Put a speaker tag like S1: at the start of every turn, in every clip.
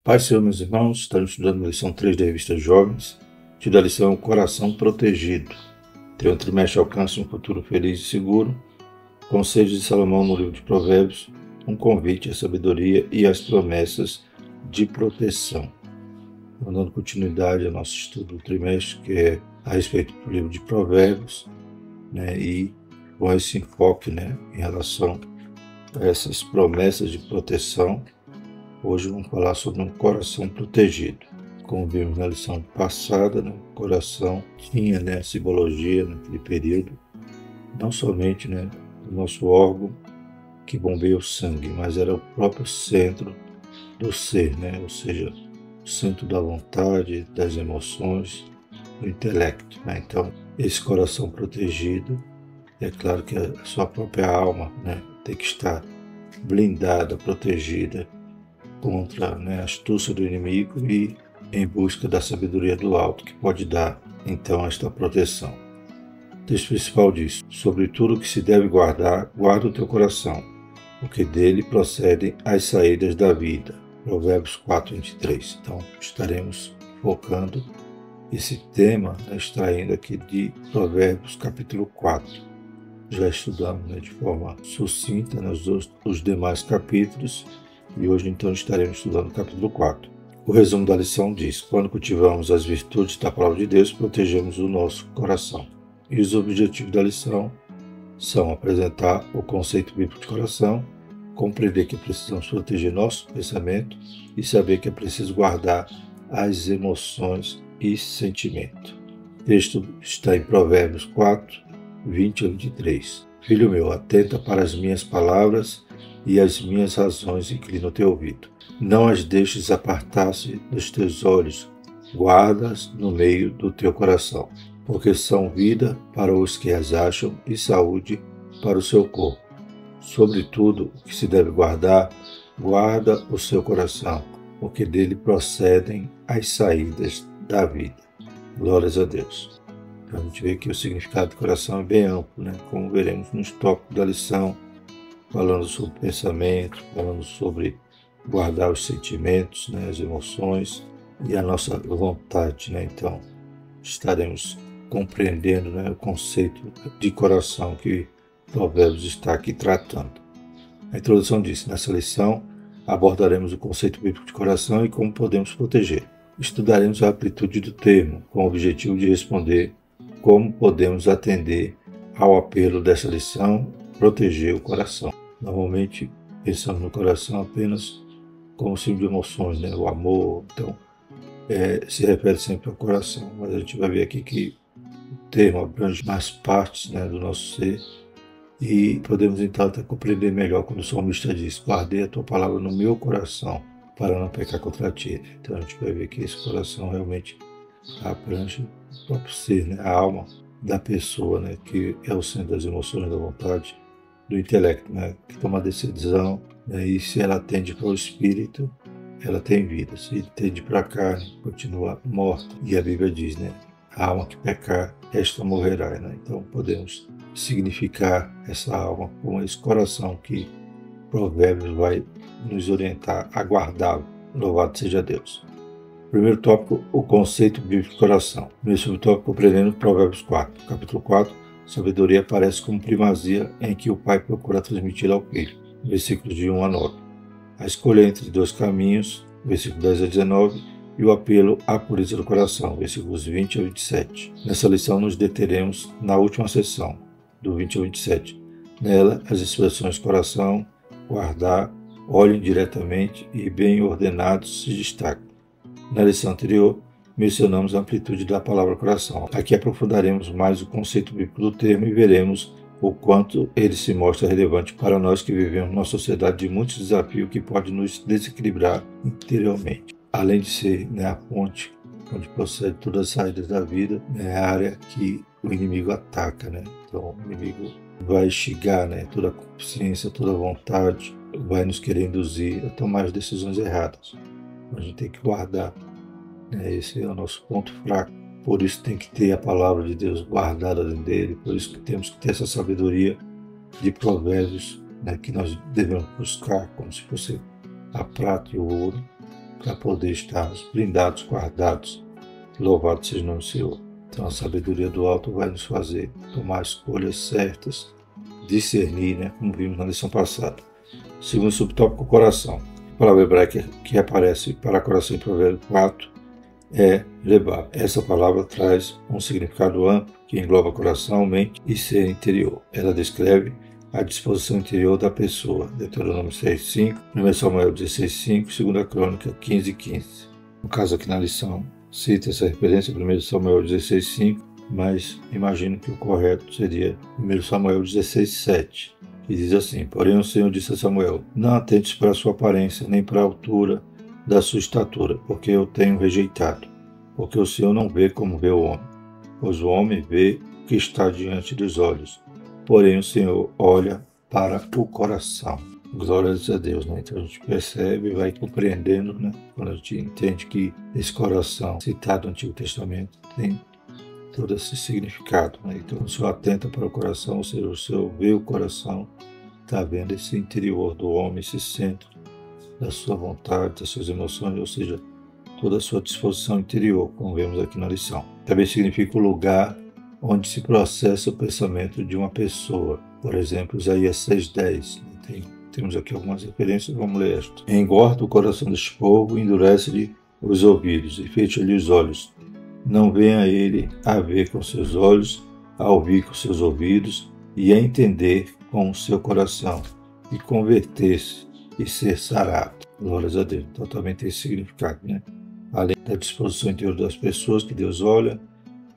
S1: Pai, Senhor, meus irmãos, estamos estudando a lição 3 da revista Jovens, da lição Coração Protegido. Teu trimestre alcance um futuro feliz e seguro. Conselhos de Salomão no livro de Provérbios, um convite à sabedoria e às promessas de proteção. Dando continuidade ao nosso estudo do trimestre, que é a respeito do livro de Provérbios, e com esse enfoque em relação a essas promessas de proteção. Hoje vamos falar sobre um coração protegido. Como vimos na lição passada, o coração tinha a simbologia naquele período, não somente do nosso órgão que bombeia o sangue, mas era o próprio centro do ser, ou seja, o centro da vontade, das emoções, do intelecto. Então, esse coração protegido, é claro que a sua própria alma tem que estar blindada, protegida contra a astúcia do inimigo e em busca da sabedoria do alto, que pode dar, então, esta proteção. O texto principal diz: sobre tudo que se deve guardar, guarda o teu coração, porque dele procedem as saídas da vida. Provérbios 4:23. Então, estaremos focando esse tema, extraindo aqui de Provérbios capítulo 4. Já estudamos de forma sucinta os demais capítulos, e hoje então estaremos estudando o capítulo 4. O resumo da lição diz: quando cultivamos as virtudes da palavra de Deus, protegemos o nosso coração. E os objetivos da lição são apresentar o conceito bíblico de coração, compreender que precisamos proteger nosso pensamento e saber que é preciso guardar as emoções e sentimento. O texto está em Provérbios 4, 20 a 23. Filho meu, atenta para as minhas palavras e as minhas razões inclina o teu ouvido. Não as deixes apartar-se dos teus olhos, guarda-as no meio do teu coração, porque são vida para os que as acham e saúde para o seu corpo. Sobretudo, o que se deve guardar, guarda o seu coração, porque dele procedem as saídas da vida. Glórias a Deus. Então, a gente vê que o significado do coração é bem amplo, como veremos nos tópicos da lição, falando sobre pensamento, falando sobre guardar os sentimentos, as emoções e a nossa vontade. Então, estaremos compreendendo o conceito de coração que Provérbios está aqui tratando. A introdução diz: nessa lição abordaremos o conceito bíblico de coração e como podemos proteger. Estudaremos a amplitude do termo, com o objetivo de responder como podemos atender ao apelo dessa lição, proteger o coração. Normalmente pensamos no coração apenas como símbolo de emoções, o amor, então se refere sempre ao coração, mas a gente vai ver aqui que o termo abrange mais partes do nosso ser e podemos então até compreender melhor quando o salmista diz: guardei a tua palavra no meu coração para não pecar contra ti. Então a gente vai ver que esse coração realmente abrange o próprio ser, a alma da pessoa, que é o centro das emoções, da vontade, do intelecto, que toma a decisão, e se ela tende para o espírito, ela tem vida. Se tende para a carne, continua morta. E a Bíblia diz, a alma que pecar, esta morrerá. Então podemos significar essa alma como esse coração que Provérbios vai nos orientar a guardá-lo. Louvado seja Deus. Primeiro tópico, o conceito bíblico de coração. Primeiro subtópico, compreendendo Provérbios 4. Capítulo 4, sabedoria aparece como primazia em que o pai procura transmitir ao filho. Versículos de 1 a 9. A escolha entre dois caminhos, versículos 10 a 19, e o apelo à pureza do coração, versículos 20 a 27. Nessa lição nos deteremos na última seção, do 20 ao 27. Nela, as expressões coração, guardar, olhem diretamente e bem ordenados se destacam. Na lição anterior, mencionamos a amplitude da palavra coração. Aqui aprofundaremos mais o conceito bíblico do termo e veremos o quanto ele se mostra relevante para nós que vivemos numa sociedade de muitos desafios que pode nos desequilibrar interiormente. Além de ser a ponte onde procede todas as saídas da vida, é a área que o inimigo ataca. Então o inimigo vai instigar toda a consciência, toda a vontade, vai nos querer induzir a tomar as decisões erradas. A gente tem que guardar. Esse é o nosso ponto fraco. Por isso tem que ter a palavra de Deus guardada dentro dele. Por isso que temos que ter essa sabedoria de Provérbios, que nós devemos buscar como se fosse a prata e o ouro, para poder estar blindados, guardados. Louvado seja o nome do Senhor. Então a sabedoria do alto vai nos fazer tomar escolhas certas, discernir, né, como vimos na lição passada. Segundo subtópico, coração. A palavra hebraica que aparece para coração em Provérbios 4 é levar. Essa palavra traz um significado amplo que engloba coração, mente e ser interior. Ela descreve a disposição interior da pessoa. Deuteronômio 6:5, 1 Samuel 16:5, 2 Crônica 15:15. No caso aqui na lição, cita essa referência, 1 Samuel 16:5, mas imagino que o correto seria 1 Samuel 16:7, que diz assim: Porém o Senhor disse a Samuel, não atentes para a sua aparência, nem para a altura da sua estatura, porque eu tenho rejeitado. Porque o Senhor não vê como vê o homem, pois o homem vê o que está diante dos olhos, porém o Senhor olha para o coração. Glórias a Deus, né? Então a gente percebe e vai compreendendo, né? Quando a gente entende que esse coração citado no Antigo Testamento tem todo esse significado, né? Então o Senhor atenta para o coração, ou seja, o Senhor vê o coração, está vendo esse interior do homem, esse centro da sua vontade, das suas emoções, ou seja, toda a sua disposição interior, como vemos aqui na lição. Também significa o lugar onde se processa o pensamento de uma pessoa. Por exemplo, Isaías 6:10. Temos aqui algumas referências, vamos ler esta. Engorda o coração deste povo, endurece-lhe os ouvidos e fecha-lhe os olhos. Não venha ele a ver com seus olhos, a ouvir com seus ouvidos e a entender com o seu coração e converter-se e ser sarado. Glórias a Deus. Então também tem esse significado, né? Além da disposição interior das pessoas que Deus olha,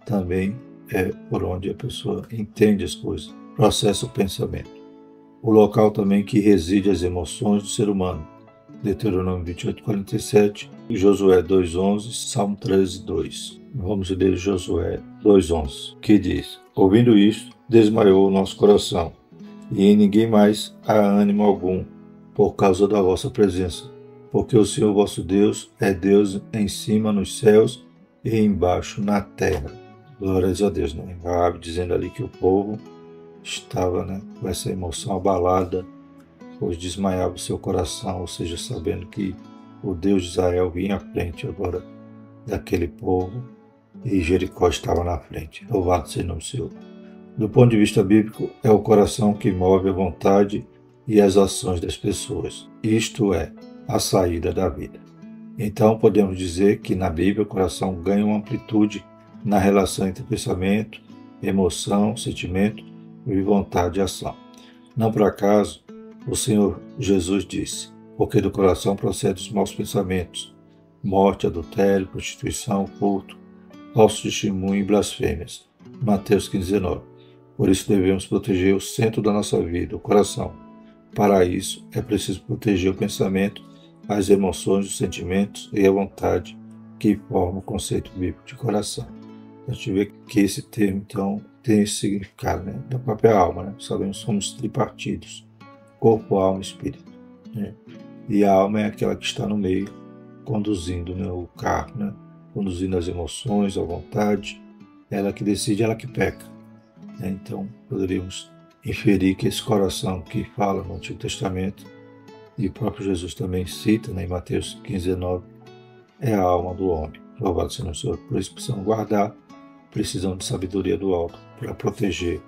S1: também é por onde a pessoa entende as coisas, processa o pensamento. O local também que reside as emoções do ser humano. Deuteronômio 28:47, Josué 2:11, Salmo 13:2. Vamos ler Josué 2:11, que diz: Ouvindo isto, desmaiou o nosso coração, e em ninguém mais há ânimo algum, por causa da vossa presença, porque o Senhor vosso Deus é Deus em cima nos céus e embaixo na terra. Glórias a Deus, né? Raabe dizendo ali que o povo estava, né, com essa emoção abalada, pois desmaiava o seu coração, ou seja, sabendo que o Deus de Israel vinha à frente agora daquele povo e Jericó estava na frente. Louvado seja o nome do Senhor. Do ponto de vista bíblico, é o coração que move a vontade e as ações das pessoas, isto é, a saída da vida. Então podemos dizer que na Bíblia o coração ganha uma amplitude na relação entre pensamento, emoção, sentimento e vontade e ação. Não por acaso, o Senhor Jesus disse, porque do coração procedem os maus pensamentos, morte, adultério, prostituição, furto, falso testemunho e blasfêmias. Mateus 15:19. Por isso devemos proteger o centro da nossa vida, o coração. Para isso, é preciso proteger o pensamento, as emoções, os sentimentos e a vontade que formam o conceito bíblico de coração. A gente vê que esse termo, então, tem esse significado, né? Da própria alma, né? Sabemos que somos tripartidos, corpo, alma e espírito, né? E a alma é aquela que está no meio, conduzindo, né, o carro, né? Conduzindo as emoções, a vontade, ela que decide, ela que peca, né? Então, poderíamos inferir que esse coração que fala no Antigo Testamento, e o próprio Jesus também cita, né, em Mateus 15:9, é a alma do homem. Louvado seja o Senhor. Por isso precisamos guardar, precisamos de sabedoria do alto para proteger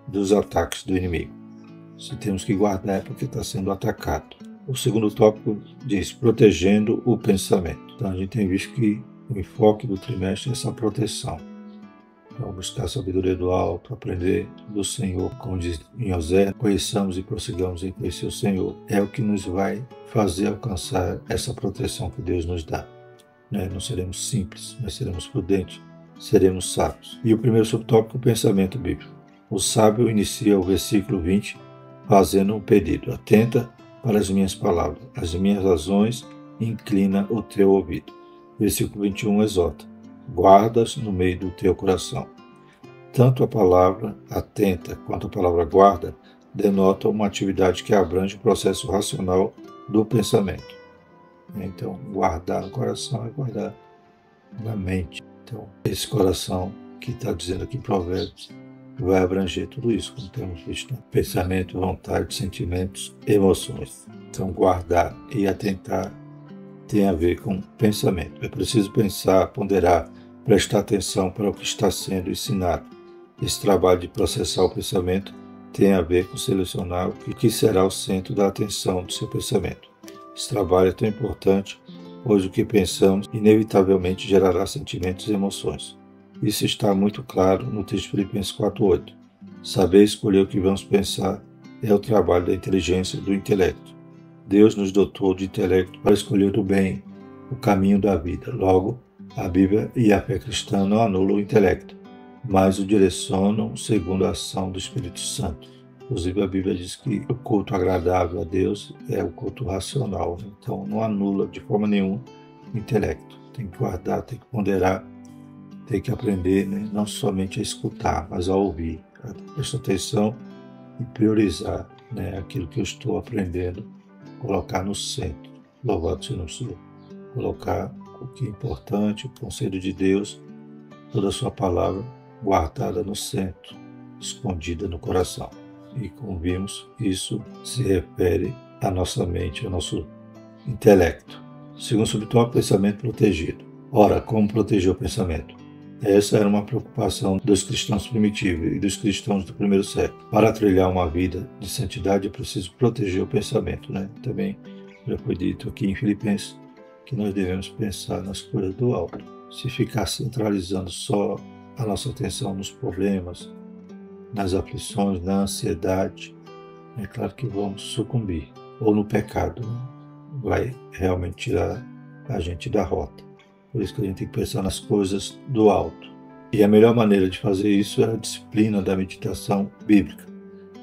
S1: dos ataques do inimigo. Se temos que guardar é porque está sendo atacado. O segundo tópico diz protegendo o pensamento. Então a gente tem visto que o enfoque do trimestre é essa proteção. Então, buscar a sabedoria do alto, aprender do Senhor, como diz em Osé, conheçamos e prossigamos em conhecer o Senhor. É o que nos vai fazer alcançar essa proteção que Deus nos dá. Não seremos simples, mas seremos prudentes, seremos sábios. E o primeiro subtópico, o pensamento bíblico. O sábio inicia o versículo 20 fazendo um pedido. Atenta para as minhas palavras, as minhas razões, inclina o teu ouvido. Versículo 21 exorta. Guardas no meio do teu coração. Tanto a palavra atenta quanto a palavra guarda denotam uma atividade que abrange o processo racional do pensamento. Então, guardar no coração é guardar na mente. Então, esse coração que está dizendo aqui em Provérbios vai abranger tudo isso, como temos visto, né? Pensamento, vontade, sentimentos, emoções. Então, guardar e atentar tem a ver com pensamento. É preciso pensar, ponderar, prestar atenção para o que está sendo ensinado. Esse trabalho de processar o pensamento tem a ver com selecionar o que será o centro da atenção do seu pensamento. Esse trabalho é tão importante, pois o que pensamos inevitavelmente gerará sentimentos e emoções. Isso está muito claro no texto de Filipenses 4:8. Saber escolher o que vamos pensar é o trabalho da inteligência e do intelecto. Deus nos dotou de intelecto para escolher o bem, o caminho da vida. Logo, a Bíblia e a fé cristã não anulam o intelecto, mas o direcionam segundo a ação do Espírito Santo. Inclusive, a Bíblia diz que o culto agradável a Deus é o culto racional. Então, não anula de forma nenhuma o intelecto. Tem que guardar, tem que ponderar, tem que aprender, não somente a escutar, mas a ouvir, a prestar atenção e priorizar aquilo que eu estou aprendendo, colocar no centro. Louvado seja o Senhor. Colocar o que é importante, o conselho de Deus, toda a sua palavra guardada no centro, escondida no coração. E como vimos, isso se refere à nossa mente, ao nosso intelecto. Segundo subtópico, pensamento protegido. Ora, como proteger o pensamento? Essa era uma preocupação dos cristãos primitivos e dos cristãos do primeiro século. Para trilhar uma vida de santidade é preciso proteger o pensamento. Também já foi dito aqui em Filipenses que nós devemos pensar nas coisas do alto. Se ficar centralizando só a nossa atenção nos problemas, nas aflições, na ansiedade, é claro que vamos sucumbir. Ou no pecado, vai realmente tirar a gente da rota. Por isso que a gente tem que pensar nas coisas do alto. E a melhor maneira de fazer isso é a disciplina da meditação bíblica.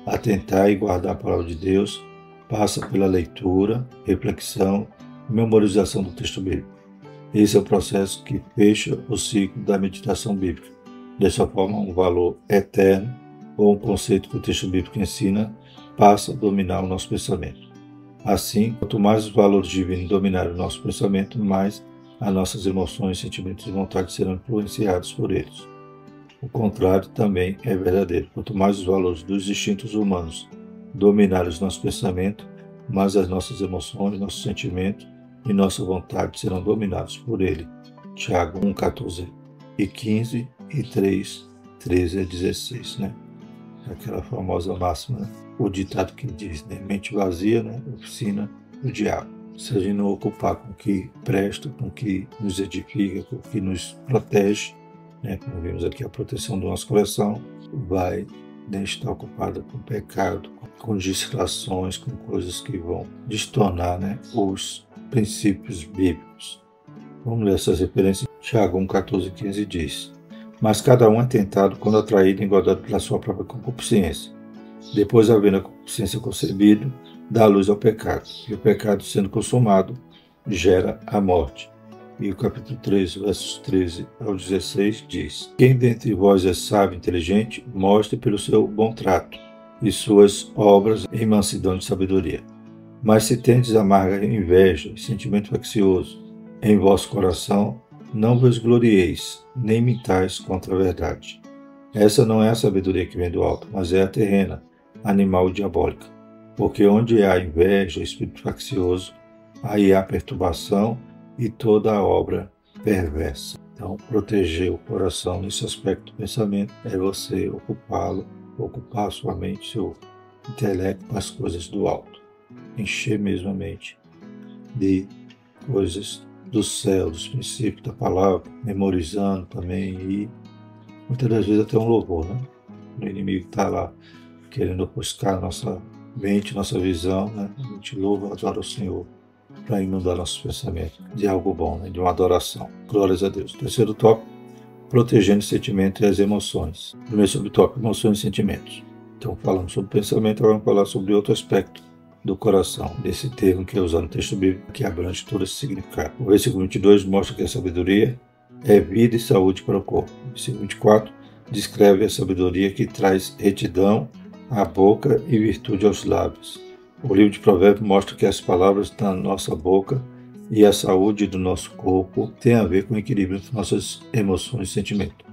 S1: Atentar e guardar a palavra de Deus passa pela leitura, reflexão e memorização do texto bíblico. Esse é o processo que fecha o ciclo da meditação bíblica. Dessa forma, um valor eterno ou um conceito que o texto bíblico ensina passa a dominar o nosso pensamento. Assim, quanto mais os valores divinos dominarem o nosso pensamento, mais as nossas emoções, sentimentos e vontades serão influenciados por eles. O contrário também é verdadeiro. Quanto mais os valores dos instintos humanos dominarem os nossos pensamentos, mais as nossas emoções, nossos sentimentos e nossa vontade serão dominados por ele. Tiago 1:14 e 15 e 3:13 a 16. Aquela famosa máxima, o ditado que diz, mente vazia, oficina do diabo. Se a gente não ocupar com o que presta, com o que nos edifica, com o que nos protege, como vimos aqui, a proteção do nosso coração, vai estar ocupada com pecado, com distrações, com coisas que vão destornar os princípios bíblicos. Vamos ler essas referências. Tiago 1:14 e 15 diz: Mas cada um é tentado quando atraído e engodado pela sua própria concupiscência. Depois, havendo a concupiscência concebido, dá luz ao pecado. E o pecado, sendo consumado, gera a morte. E o capítulo 3, versos 13 ao 16 diz: Quem dentre vós é sábio e inteligente, mostre pelo seu bom trato e suas obras em mansidão de sabedoria. Mas se tendes amarga inveja e sentimento faccioso em vosso coração, não vos glorieis, nem mintais contra a verdade. Essa não é a sabedoria que vem do alto, mas é a terrena, animal e diabólica. Porque onde há inveja, espírito faccioso, aí há perturbação e toda a obra perversa. Então, proteger o coração nesse aspecto do pensamento é você ocupar sua mente, seu intelecto com as coisas do alto. Encher mesmo a mente de coisas do céu, dos princípios da palavra, memorizando também e muitas das vezes até um louvor, O inimigo está lá querendo ofuscar nossa mente, nossa visão, A gente louva, adora o Senhor para inundar nossos pensamentos de algo bom, de uma adoração. Glórias a Deus. Terceiro tópico, protegendo os sentimentos e as emoções. Primeiro subtópico, emoções e sentimentos. Então, falamos sobre pensamento, agora vamos falar sobre outro aspecto do coração, desse termo que é usado no texto bíblico, que abrange todo esse significado. O versículo 22 mostra que a sabedoria é vida e saúde para o corpo. O versículo 24 descreve a sabedoria que traz retidão à boca e virtude aos lábios. O livro de Provérbios mostra que as palavras da nossa boca e a saúde do nosso corpo têm a ver com o equilíbrio entre nossas emoções e sentimentos.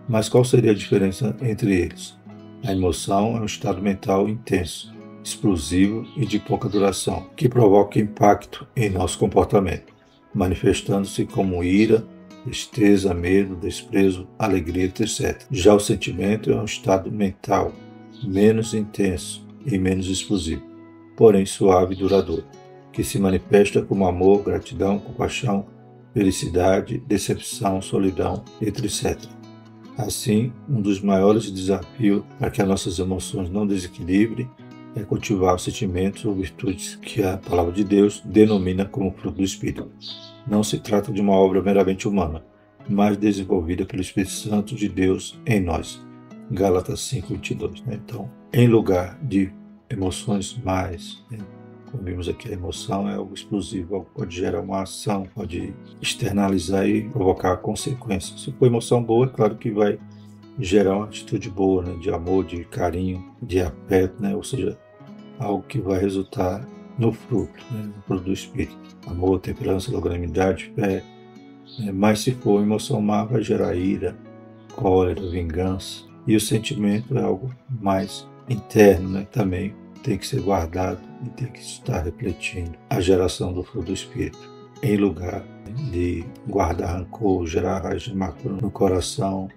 S1: Mas qual seria a diferença entre eles? A emoção é um estado mental intenso, explosivo e de pouca duração, que provoca impacto em nosso comportamento. manifestando-se como ira, tristeza, medo, desprezo, alegria, etc. Já o sentimento é um estado mental menos intenso e menos explosivo, porém suave e duradouro, que se manifesta como amor, gratidão, compaixão, felicidade, decepção, solidão, etc. Assim, um dos maiores desafios para que as nossas emoções não desequilibrem é cultivar os sentimentos ou virtudes que a Palavra de Deus denomina como fruto do Espírito. Não se trata de uma obra meramente humana, mas desenvolvida pelo Espírito Santo de Deus em nós. Gálatas 5:22. Então, em lugar de emoções mais, como vimos aqui, a emoção é algo explosivo, algo que pode gerar uma ação, pode externalizar e provocar consequências. Se for emoção boa, é claro que vai gerar uma atitude boa, de amor, de carinho, de afeto, ou seja, algo que vai resultar no fruto, no fruto do Espírito. Amor, temperança, longanimidade, fé. Mas se for emoção má, vai gerar ira, cólera, vingança. E o sentimento é algo mais interno, também tem que ser guardado e tem que estar refletindo a geração do fruto do Espírito. Em lugar de guardar rancor, gerar raiz de mácula no coração,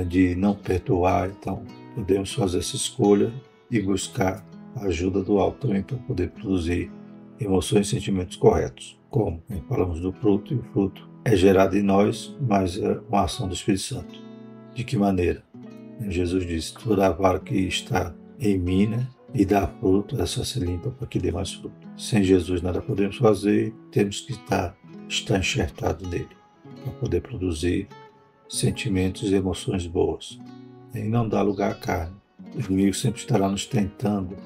S1: de não perdoar, então podemos fazer essa escolha e buscar a ajuda do alto também para poder produzir emoções e sentimentos corretos. Como falamos do fruto, e o fruto é gerado em nós, mas é uma ação do Espírito Santo. De que maneira? Jesus disse: toda a vara que está em mim e dá fruto, essa se limpa para que dê mais fruto. Sem Jesus nada podemos fazer, temos que estar enxertado nele para poder produzir sentimentos e emoções boas. E não dá lugar à carne. O inimigo sempre estará nos tentando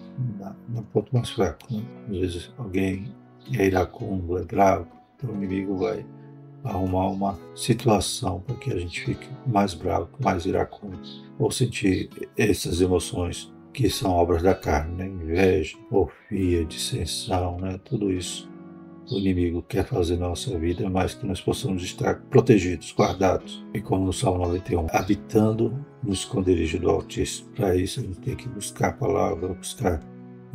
S1: no ponto mais fraco. Às vezes alguém é iracundo, é bravo, então o inimigo vai arrumar uma situação para que a gente fique mais bravo, mais iracundo, ou sentir essas emoções que são obras da carne, inveja, porfia, dissensão, tudo isso o inimigo quer fazer na nossa vida, mas que nós possamos estar protegidos, guardados, e como no Salmo 91, habitando no esconderijo do Altíssimo. Para isso a gente tem que buscar a palavra, buscar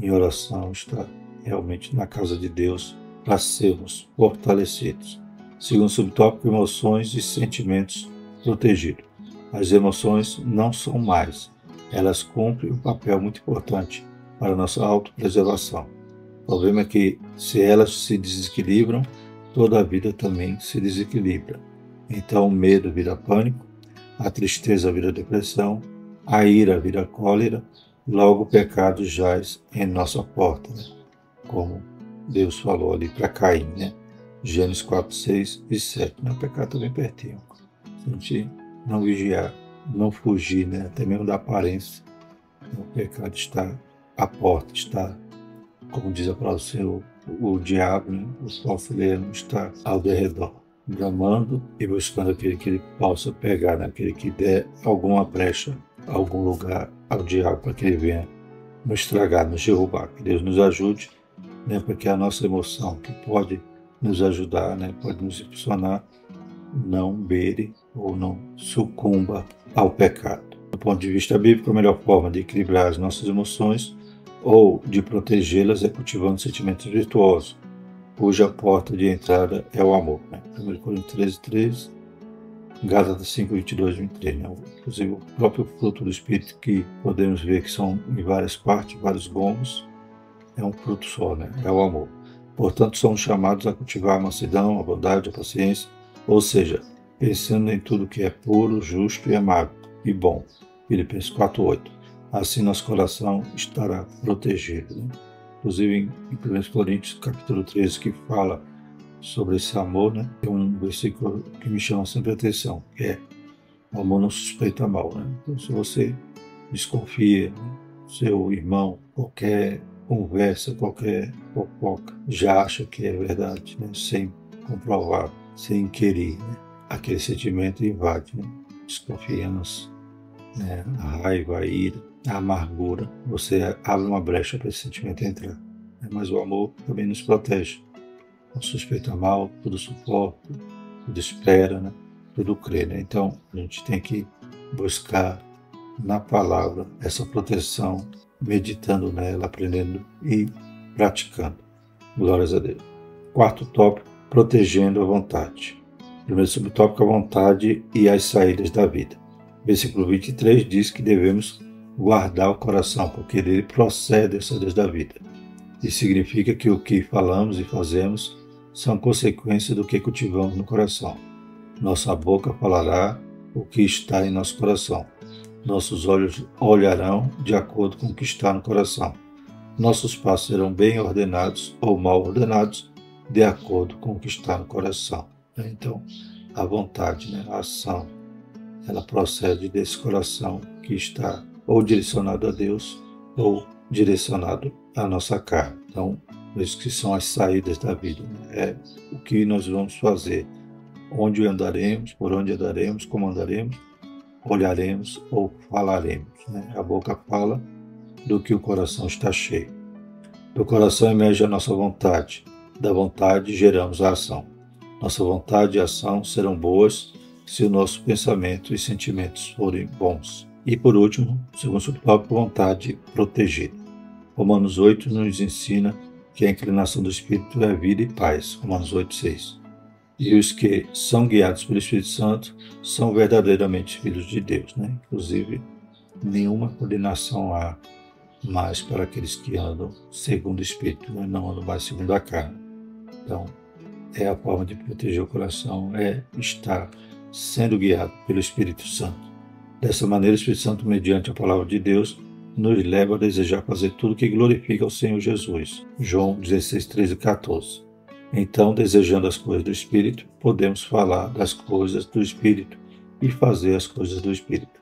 S1: em oração, estar realmente na casa de Deus para sermos fortalecidos. Segundo subtópico, emoções e sentimentos protegidos. As emoções não são mais, elas cumprem um papel muito importante para a nossa autopreservação. O problema é que, se elas se desequilibram, toda a vida também se desequilibra. Então, o medo vira pânico, a tristeza vira depressão, a ira vira cólera, logo o pecado jaz em nossa porta, como Deus falou ali para Caim, Gênesis 4, 6 e 7. O pecado também pertinho. Se a gente não vigiar, não fugir, até mesmo da aparência, o pecado está à porta, está, como diz a palavra do Senhor, o diabo, o falso leão está ao derredor, bramando e buscando aquele que ele possa pegar, aquele que der alguma brecha, algum lugar ao diabo, para que ele venha nos estragar, nos derrubar. Que Deus nos ajude, para que a nossa emoção, que pode nos ajudar, pode nos impulsionar, não beire ou não sucumba ao pecado. Do ponto de vista bíblico, a melhor forma de equilibrar as nossas emoções ou de protegê-las é cultivando sentimentos virtuosos, cuja porta de entrada é o amor. 1 Coríntios 13:13, Gálatas 5:22, 23. Inclusive, o próprio fruto do Espírito, que podemos ver que são em várias partes, vários gomos, é um fruto só, é o amor. Portanto, somos chamados a cultivar a mansidão, a bondade, a paciência, ou seja, pensando em tudo que é puro, justo e amável e bom. Filipenses 4:8. Assim nosso coração estará protegido. Inclusive em 1 Coríntios capítulo 13, que fala sobre esse amor, tem um versículo que me chama sempre a atenção, que é: o amor não suspeita mal. Então, se você desconfia, seu irmão, qualquer conversa, qualquer fofoca, já acha que é verdade, sem comprovar, sem querer, aquele sentimento invade, desconfiança, a raiva, a ira, a amargura. Você abre uma brecha para esse sentimento entrar. Mas o amor também nos protege. Não suspeita mal, tudo suporta, tudo espera, tudo crê. Então, a gente tem que buscar na palavra essa proteção, meditando nela, aprendendo e praticando. Glórias a Deus. Quarto tópico: protegendo a vontade. Primeiro subtópico, a vontade e as saídas da vida. Versículo 23 diz que devemos guardar o coração, porque dele procede as saídas da vida. Isso significa que o que falamos e fazemos são consequência do que cultivamos no coração. Nossa boca falará o que está em nosso coração. Nossos olhos olharão de acordo com o que está no coração. Nossos passos serão bem ordenados ou mal ordenados, de acordo com o que está no coração. Então, a vontade, a ação, ela procede desse coração que está ou direcionado a Deus ou direcionado à nossa carne. Então, isso que são as saídas da vida. É o que nós vamos fazer, onde andaremos, por onde andaremos, como andaremos, olharemos ou falaremos. A boca fala do que o coração está cheio. Do coração emerge a nossa vontade. Da vontade geramos a ação. Nossa vontade e ação serão boas se o nosso pensamento e sentimentos forem bons. E por último, segundo subtópico, vontade protegida. Romanos 8 nos ensina que a inclinação do Espírito é vida e paz. Romanos 8:6. E os que são guiados pelo Espírito Santo são verdadeiramente filhos de Deus. Inclusive, nenhuma condenação há mais para aqueles que andam segundo o Espírito, não andam mais segundo a carne. Então, é a forma de proteger o coração, é estar sendo guiado pelo Espírito Santo. Dessa maneira, o Espírito Santo, mediante a palavra de Deus, nos leva a desejar fazer tudo que glorifica ao Senhor Jesus. João 16, 13 e 14. Então, desejando as coisas do Espírito, podemos falar das coisas do Espírito e fazer as coisas do Espírito.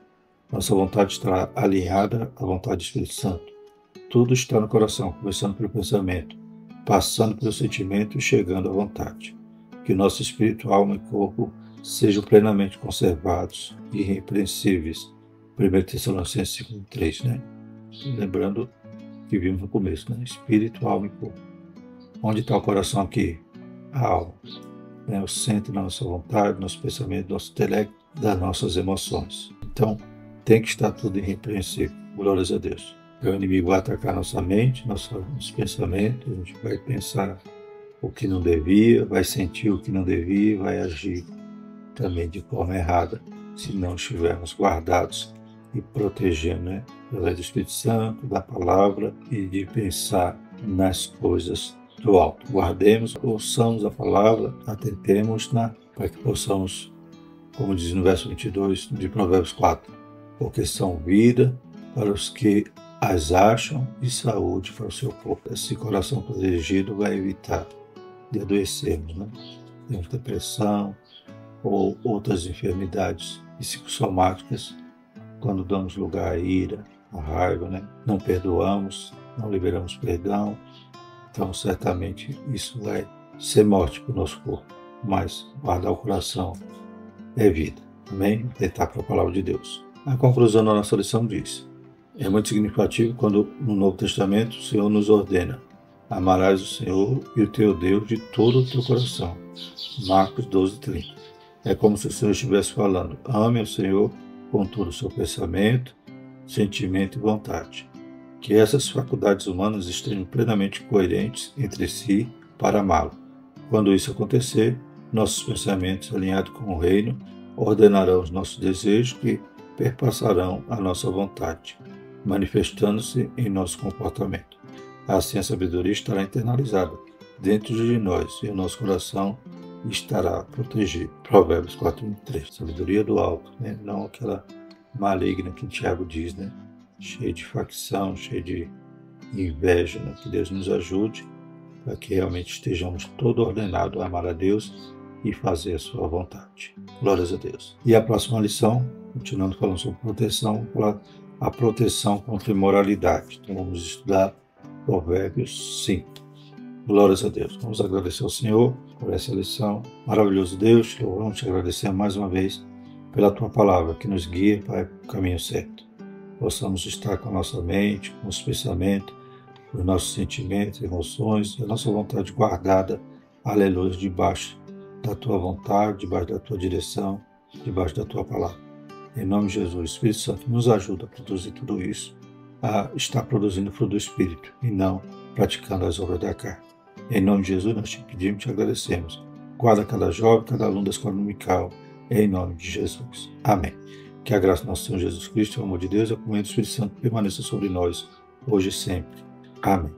S1: Nossa vontade estará alinhada à vontade do Espírito Santo. Tudo está no coração, começando pelo pensamento, passando pelo sentimento e chegando à vontade. Que nosso espírito, alma e corpo sejam plenamente conservados e irrepreensíveis. 1 Tessalonicenses 5:3, Lembrando que vimos no começo, Espírito, alma e corpo. Onde está o coração aqui? A alma. O centro da nossa vontade, nosso pensamento, nosso intelecto, das nossas emoções. Então, tem que estar tudo irrepreensível. Glórias a Deus. O inimigo vai atacar nossa mente, nossos pensamentos, a gente vai pensar o que não devia, vai sentir o que não devia, vai agir também de forma errada, se não estivermos guardados e protegendo, através do Espírito Santo, da palavra e de pensar nas coisas do alto. Guardemos, ouçamos a palavra, atentemos-na, para que possamos, como diz no verso 22 de Provérbios 4, porque são vida para os que as acham e saúde para o seu corpo. Esse coração protegido vai evitar de adoecermos, Temos depressão ou outras enfermidades psicossomáticas quando damos lugar à ira, à raiva, Não perdoamos, não liberamos perdão. Então, certamente, isso vai ser morte para o nosso corpo. Mas guardar o coração é vida. Amém? Tentar para a palavra de Deus. A conclusão da nossa lição diz: é muito significativo quando no Novo Testamento o Senhor nos ordena: amarás o Senhor e o teu Deus de todo o teu coração. Marcos 12:30. É como se o Senhor estivesse falando: ame ao Senhor com todo o seu pensamento, sentimento e vontade. Que essas faculdades humanas estejam plenamente coerentes entre si para amá-lo. Quando isso acontecer, nossos pensamentos alinhados com o reino ordenarão os nossos desejos que perpassarão a nossa vontade, manifestando-se em nosso comportamento. Assim a sabedoria estará internalizada dentro de nós e o nosso coração estará protegido. Provérbios 4:3. Sabedoria do alto, não aquela maligna que Tiago diz, cheia de facção, cheia de inveja. Que Deus nos ajude para que realmente estejamos todo ordenados a amar a Deus e fazer a sua vontade. Glórias a Deus. E a próxima lição, continuando falando sobre proteção, a proteção contra a imoralidade. Então vamos estudar Provérbios 5. Glórias a Deus. Vamos agradecer ao Senhor por essa lição. Maravilhoso Deus, louvamos te agradecer mais uma vez pela tua palavra que nos guia para o caminho certo. Possamos estar com a nossa mente, com os pensamentos, os nossos sentimentos, emoções e a nossa vontade guardada, aleluia, debaixo da tua vontade, debaixo da tua direção, debaixo da tua palavra. Em nome de Jesus, o Espírito Santo nos ajuda a produzir tudo isso, a estar produzindo o fruto do Espírito e não praticando as obras da carne. Em nome de Jesus, nós te pedimos e te agradecemos. Guarda cada jovem, cada aluno da escola dominical, em nome de Jesus. Amém. Que a graça do nosso Senhor Jesus Cristo, o amor de Deus e a comunhão do Espírito Santo permaneça sobre nós, hoje e sempre. Amém.